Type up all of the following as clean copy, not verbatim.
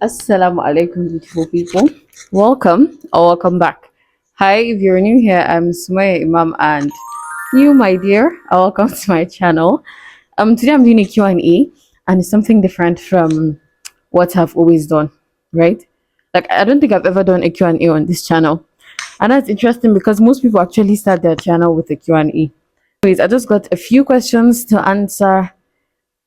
Assalamu alaikum, beautiful people. Welcome or welcome back. Hi, if you're new here, I'm Sumaya Imam, and you, my dear, are welcome to my channel. Today I'm doing a Q&A, and it's something different from what I've always done, right? Like, I don't think I've ever done a Q&A on this channel. And that's interesting because most people actually start their channel with a Q&A. Anyways, I just got a few questions to answer.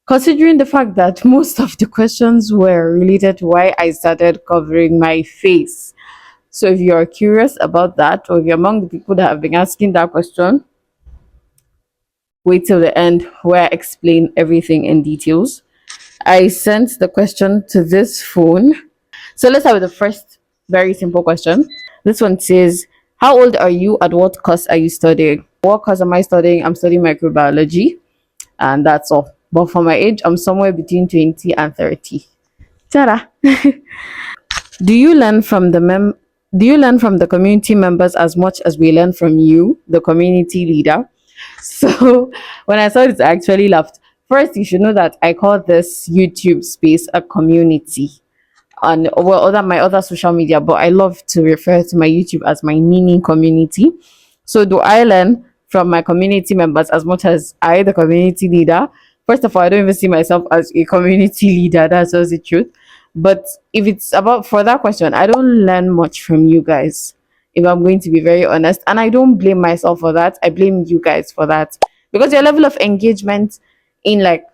Considering the fact that most of the questions were related to why I started covering my face. So if you're curious about that, or if you're among the people that have been asking that question, wait till the end where I explain everything in details. I sent the question to this phone. So let's start with the first very simple question. This one says, how old are you and what course are you studying? What course am I studying? I'm studying microbiology, and that's all. But for my age, I'm somewhere between 20 and 30. Ta-da! Do you learn from the community members as much as we learn from you, the community leader? So when I saw this, I actually laughed. First, you should know that I call this YouTube space a community on other my other social media, but I love to refer to my YouTube as my mini community. So do I learn from my community members as much as I, the community leader? First of all, I don't even see myself as a community leader. That's just the truth. But if it's about for that question, I don't learn much from you guys. If I'm going to be very honest, and I don't blame myself for that, I blame you guys for that because your level of engagement in like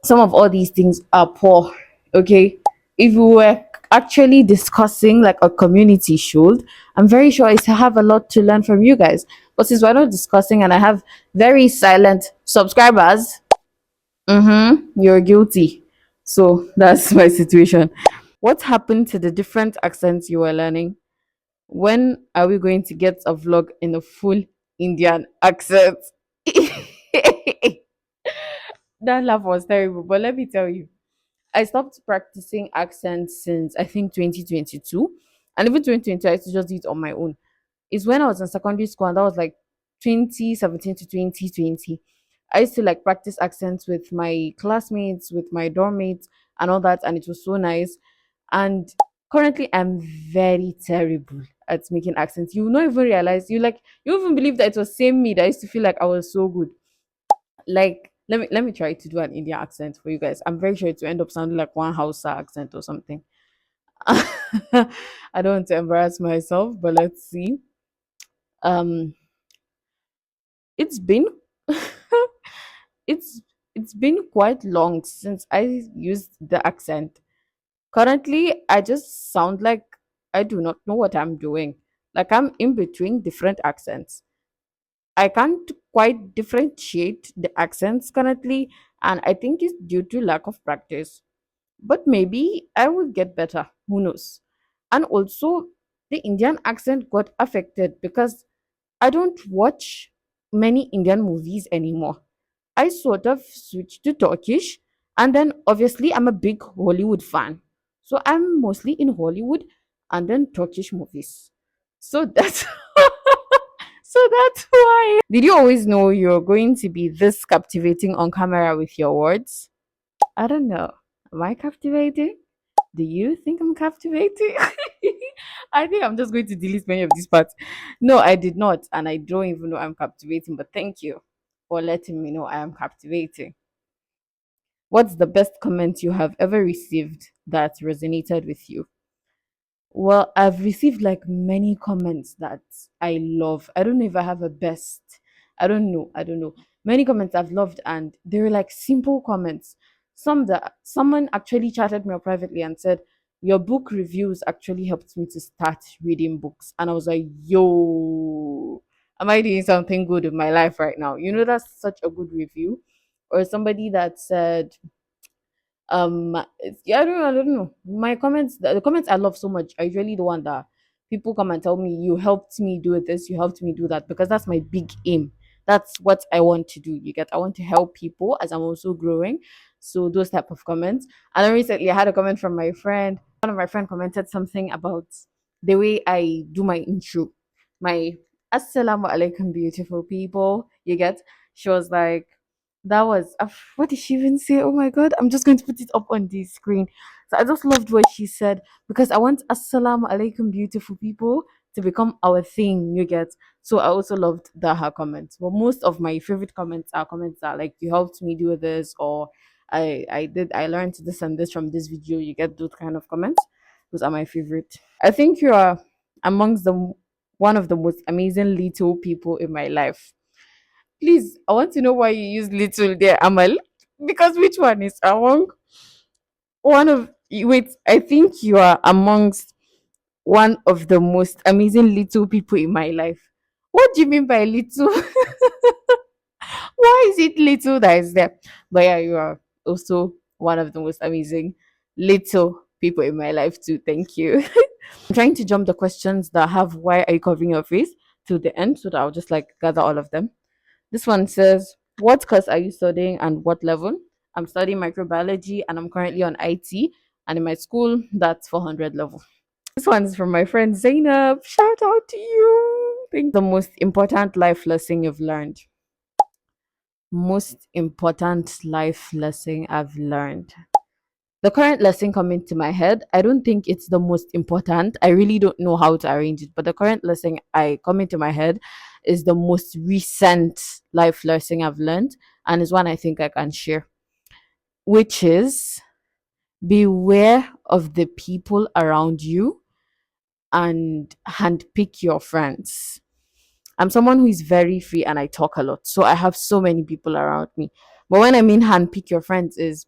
some of all these things are poor. Okay, if we were actually discussing like a community should, I'm very sure I have a lot to learn from you guys. But since we're not discussing and I have very silent subscribers, you're guilty. So that's my situation. What happened to the different accents you were learning? When are we going to get a vlog in a full Indian accent? That laugh was terrible, but let me tell you, I stopped practicing accents since I think 2022. And even 2022, I used to just do it on my own. It's when I was in secondary school, and that was like 2017 to 2020. I used to like practice accents with my classmates, with my dorm mates, and all that. And it was so nice. And currently, I'm very terrible at making accents. You will not even realize, you even believe that it was same me that used to feel like I was so good. Like let me try to do an Indian accent for you guys. I'm very sure it will end up sounding like one Hausa accent or something. I don't want to embarrass myself, but let's see. Um, it's been it's it's been quite long since I used the accent. Currently, I just sound like I do not know what I'm doing. Like I'm in between different accents. I can't quite differentiate the accents currently, and I think it's due to lack of practice. But maybe I will get better. Who knows? And also, the Indian accent got affected because I don't watch many Indian movies anymore. I sort of switched to Turkish, and then obviously, I'm a big Hollywood fan. So I'm mostly in Hollywood and then Turkish movies. So that's so that's why. Did you always know you're going to be this captivating on camera with your words? I don't know. Am I captivating? Do you think I'm captivating? I think I'm just going to delete many of these parts. No, I did not, and I don't even know I'm captivating, but thank you for letting me know I am captivating. What's the best comment you have ever received that resonated with you? Well, I've received like many comments that I love. I don't know if I have a best. I don't know. I don't know. Many comments I've loved, and they were like simple comments. Some that someone actually chatted me up privately and said, your book reviews actually helped me to start reading books. And I was like, yo, am I doing something good with my life right now? You know, that's such a good review. Or somebody that said, yeah, I don't know, my comments, the comments I love so much are usually the one that people come and tell me, you helped me do this, you helped me do that, because that's my big aim. That's what I want to do. You get, I want to help people as I'm also growing. So those type of comments. And then recently I had a comment from my friend. One of my friend commented something about the way I do my intro, my Assalamu alaikum, beautiful people. You get, she was like, that was what did she even say? Oh my god, I'm just going to put it up on the screen. So I just loved what she said because I want Assalamu alaikum, beautiful people, to become our thing, you get. So I also loved that her comments. But most of my favorite comments that like you helped me do this, or I learned this and this from this video. You get those kind of comments. Those are my favorite. I think you are amongst the one of the most amazing little people in my life. Please, I want to know why you use little there, Amal. Because which one is among one of wait, I think you are amongst one of the most amazing little people in my life. What do you mean by little? Why is it little that is there? But yeah, you are also one of the most amazing little people in my life too. Thank you. I'm trying to jump the questions that have why are you covering your face to the end so that I'll just like gather all of them. This one says, what course are you studying and what level? I'm studying microbiology and I'm currently on IT. And in my school, that's 400 level. This one is from my friend Zainab. Shout out to you. Think the most important life lesson you've learned. Most important life lesson I've learned. The current lesson coming to my head, I don't think it's the most important. I really don't know how to arrange it, but the current lesson I coming to my head is the most recent life lesson I've learned, and is one I think I can share, which is beware of the people around you and handpick your friends. I'm someone who is very free and I talk a lot. So I have so many people around me. But when I mean handpick your friends is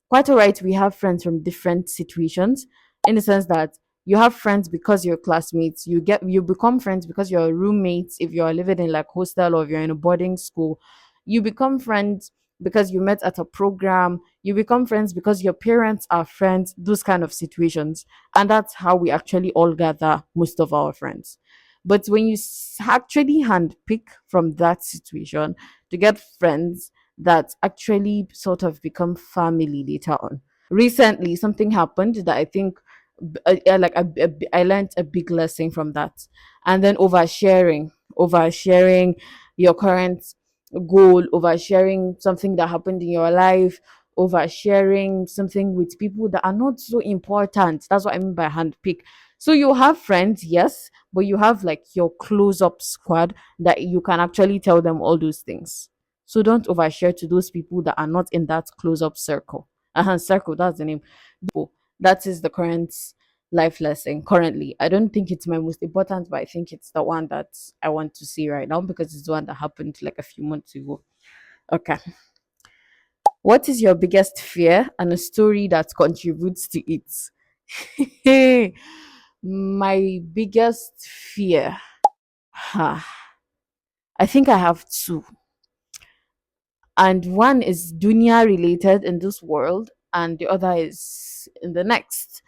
quite all right. We have friends from different situations in the sense that you have friends because you're classmates. You become friends because you're roommates if you're living in like hostel or if you're in a boarding school. You become friends because you met at a program. You become friends because your parents are friends, those kind of situations. And that's how we actually all gather most of our friends. But when you actually handpick from that situation to get friends that actually sort of become family later on. Recently, something happened that I think I learned a big lesson from that. And then oversharing your current goal, oversharing something that happened in your life, oversharing something with people that are not so important. That's what I mean by handpick. So you have friends, yes, but you have like your close up squad that you can actually tell them all those things. So don't overshare to those people that are not in that close up circle. Circle, that's the name. That is the current life lesson currently. I don't think it's my most important, but I think it's the one that I want to see right now because it's the one that happened like a few months ago. Okay. What is your biggest fear and a story that contributes to it? My biggest fear. Huh. I think I have two. And one is dunya related in this world, and the other is in the next.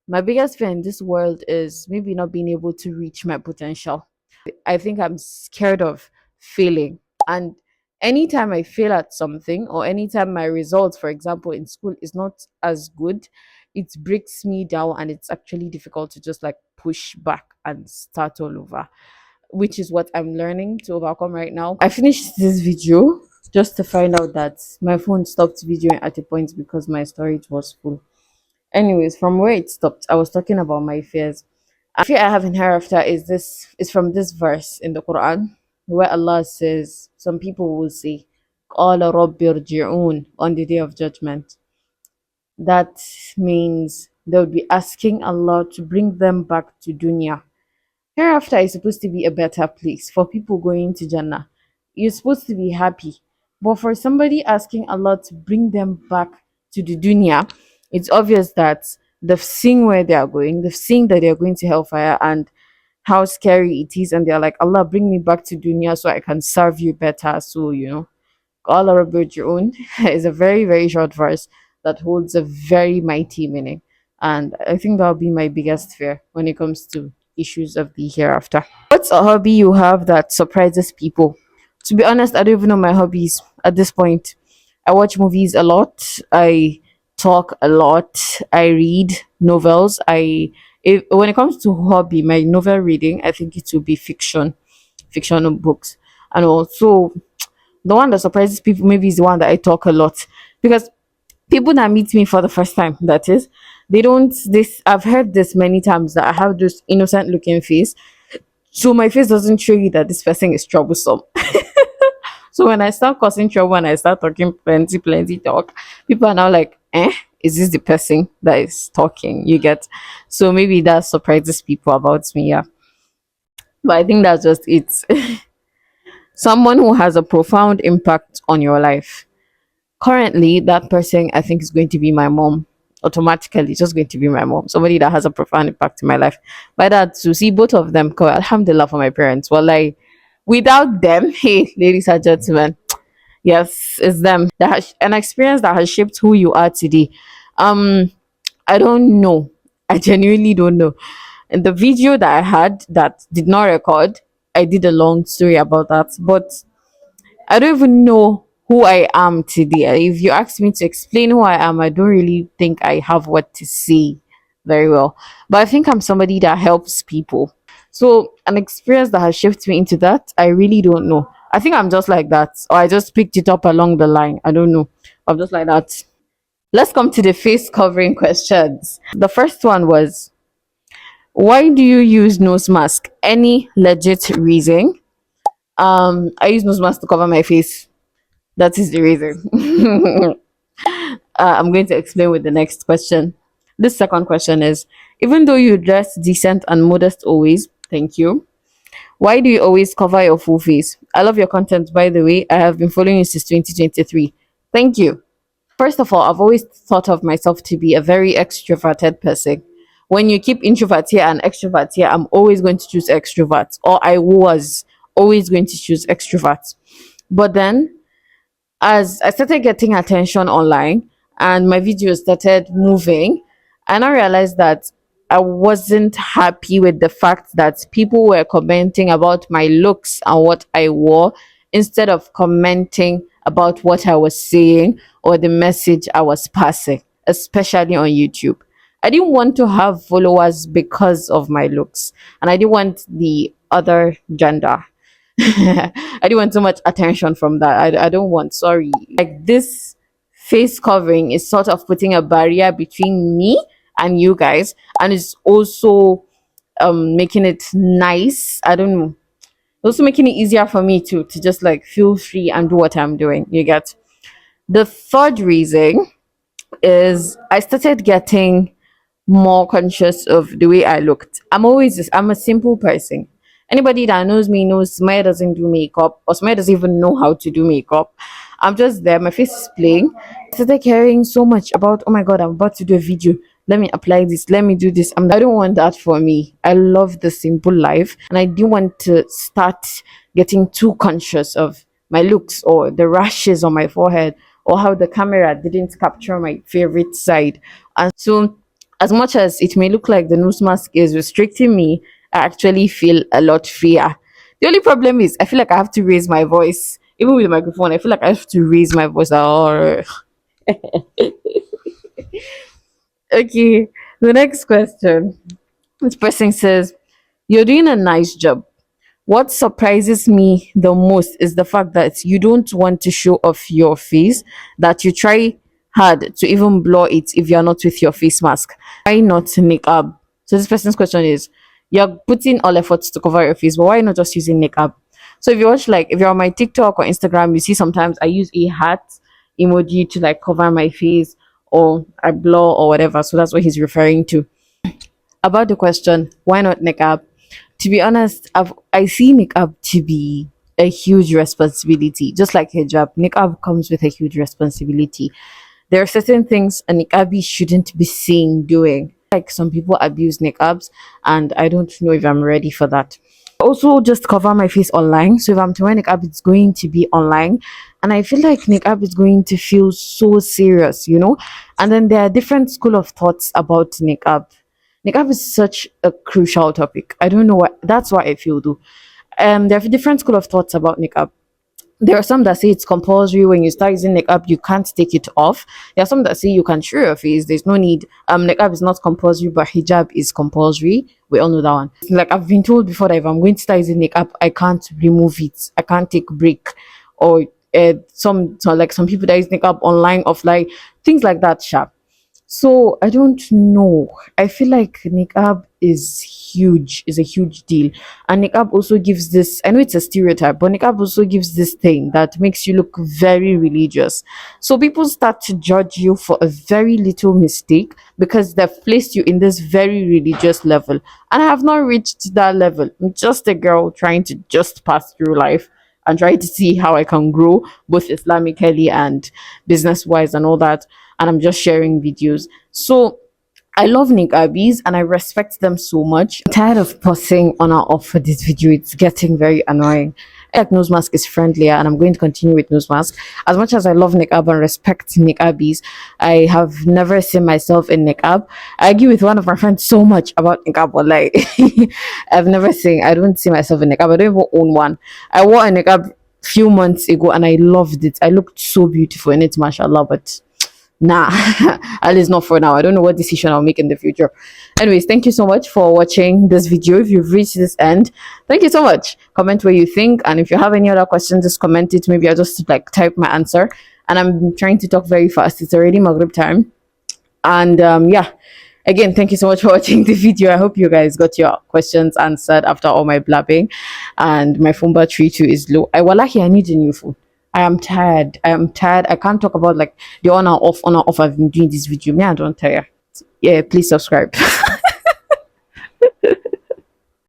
My biggest fear in this world is maybe not being able to reach my potential. I think I'm scared of failing. And anytime I fail at something, or anytime my results, for example, in school is not as good, it breaks me down and it's actually difficult to just like push back and start all over, which is what I'm learning to overcome right now. I finished this video just to find out that my phone stopped videoing at a point because my storage was full. Anyways, from where it stopped, I was talking about my fears. A fear I have in hereafter is from this verse in the Quran where Allah says, some people will say, قَالَ رَبِّ ارْجِعُونَ on the day of judgment. That means they'll be asking Allah to bring them back to dunya. Hereafter is supposed to be a better place for people going to Jannah. You're supposed to be happy. But for somebody asking Allah to bring them back to the dunya, it's obvious that they've seen where they are going, they've seen that they're going to hellfire and how scary it is, and they're like, Allah, bring me back to dunya so I can serve you better. So, Allah about your own is a very, very short verse that holds a very mighty meaning. And I think that'll be my biggest fear when it comes to issues of the hereafter. What's a hobby you have that surprises people? To be honest, I don't even know my hobbies at this point. I watch movies a lot. I talk a lot. I read novels. When it comes to hobby, my novel reading, I think it will be fictional books, and also the one that surprises people maybe is the one that I talk a lot because people that meet me for the first time, that is, They don't this I've heard this many times that I have this innocent looking face. So my face doesn't show you that this person is troublesome. So when I start causing trouble and I start talking plenty talk, people are now like, is this the person that is talking? You get, so maybe that surprises people about me, yeah. But I think that's just it. Someone who has a profound impact on your life. Currently, that person I think is going to be my mom. Automatically, it's just going to be my mom. Somebody that has a profound impact in my life. By that, to see both of them, alhamdulillah for my parents. Well, like, without them, hey, ladies and gentlemen, yes, it's them. That has an experience that has shaped who you are today. Um, I don't know. I genuinely don't know. In the video that I had that did not record, I did a long story about that. But I don't even know who I am today. If you ask me to explain who I am, I don't really think I have what to say very well. But I think I'm somebody that helps people. So an experience that has shaped me into that, I really don't know. I think I'm just like that, or I just picked it up along the line. I don't know. I'm just like that. Let's come to the face covering questions. The first one was, why do you use nose mask? Any legit reason? I use nose mask to cover my face. That is the reason. I'm going to explain with the next question. This second question is, even though you dress decent and modest always, thank you. Why do you always cover your full face? I love your content, by the way. I have been following you since 2023. Thank you. First of all, I've always thought of myself to be a very extroverted person. When you keep introvert here and extrovert here, I'm always going to choose extrovert, or I was always going to choose extrovert. But then as I started getting attention online and my videos started moving, and I realized that I wasn't happy with the fact that people were commenting about my looks and what I wore instead of commenting about what I was saying or the message I was passing, especially on YouTube. I didn't want to have followers because of my looks, and I didn't want the other gender. I didn't want so much attention from that. I don't want, sorry. Like, this face covering is sort of putting a barrier between me and you guys, and it's also making it nice. I don't know. Also making it easier for me to just like feel free and do what I'm doing. You get. The third reason is I started getting more conscious of the way I looked. I'm a simple person. Anybody that knows me knows Smile doesn't do makeup, or Smile doesn't even know how to do makeup. I'm just there, my face is playing. I started caring so much about, oh my god, I'm about to do a video. Let me apply this, let me do this. I don't want that for me. I love the simple life, and I didn't want to start getting too conscious of my looks or the rashes on my forehead or how the camera didn't capture my favorite side. And so, as much as it may look like the nose mask is restricting me, I actually feel a lot freer. The only problem is I feel like I have to raise my voice. Even with the microphone, I feel like I have to raise my voice. Oh. Okay, the next question. This person says, you're doing a nice job. What surprises me the most is the fact that you don't want to show off your face, that you try hard to even blur it if you're not with your face mask. Why not niqab? So this person's question is, you're putting all efforts to cover your face, but why not just using niqab? So if you watch, like, if you're on my TikTok or Instagram, you see sometimes I use a hat emoji to like cover my face, or I blur or whatever. So that's what he's referring to. About the question, why not niqab? To be honest, I see niqab to be a huge responsibility. Just like hijab, niqab comes with a huge responsibility. There are certain things a niqabi shouldn't be seen doing. Like, some people abuse niqabs, and I don't know if I'm ready for that. Also, just cover my face online. So if I'm to wear niqab, it's going to be online, and I feel like niqab is going to feel so serious. And then there are different school of thoughts about niqab. Niqab is such a crucial topic. I don't know what, that's what I feel though. There are different school of thoughts about niqab. There are some that say it's compulsory. When you start using niqab, you can't take it off. There are some that say you can show your face, there's no need. Niqab is not compulsory, but hijab is compulsory. We all know that one. Like, I've been told before that if I'm going to start using niqab, I can't remove it, I can't take break. Or some people that use niqab online, offline, things like that, sharp. So I don't know. I feel like niqab is huge, is a huge deal. And niqab also gives this, I know it's a stereotype, but niqab also gives this thing that makes you look very religious. So people start to judge you for a very little mistake because they've placed you in this very religious level. And I have not reached that level. I'm just a girl trying to just pass through life and try to see how I can grow both Islamically and business wise and all that. And I'm just sharing videos. So I love niqabis and I respect them so much. I'm tired of pausing on or off for this video. It's getting very annoying. Like nose mask is friendlier and I'm going to continue with nose mask. As much as I love niqab and respect niqabis, I have never seen myself in niqab. I argue with one of my friends so much about niqab, but like I don't see myself in niqab. I don't even own one. I wore a niqab few months ago and I loved it. I looked so beautiful in it, mashallah, but nah, at least not for now. I don't know what decision I'll make in the future. Anyways, thank you so much for watching this video. If you've reached this end, thank you so much. Comment what you think, and if you have any other questions, just comment it. Maybe I'll just like type my answer. And I'm trying to talk very fast. It's already Maghrib time. And yeah, again, thank you so much for watching the video. I hope you guys got your questions answered after all my blabbing. And my phone battery too is low. Wallahi, I need a new phone. I am tired. I am tired. I can't talk about like the on or off I've been doing this video. Me, I don't tire. Yeah, please subscribe.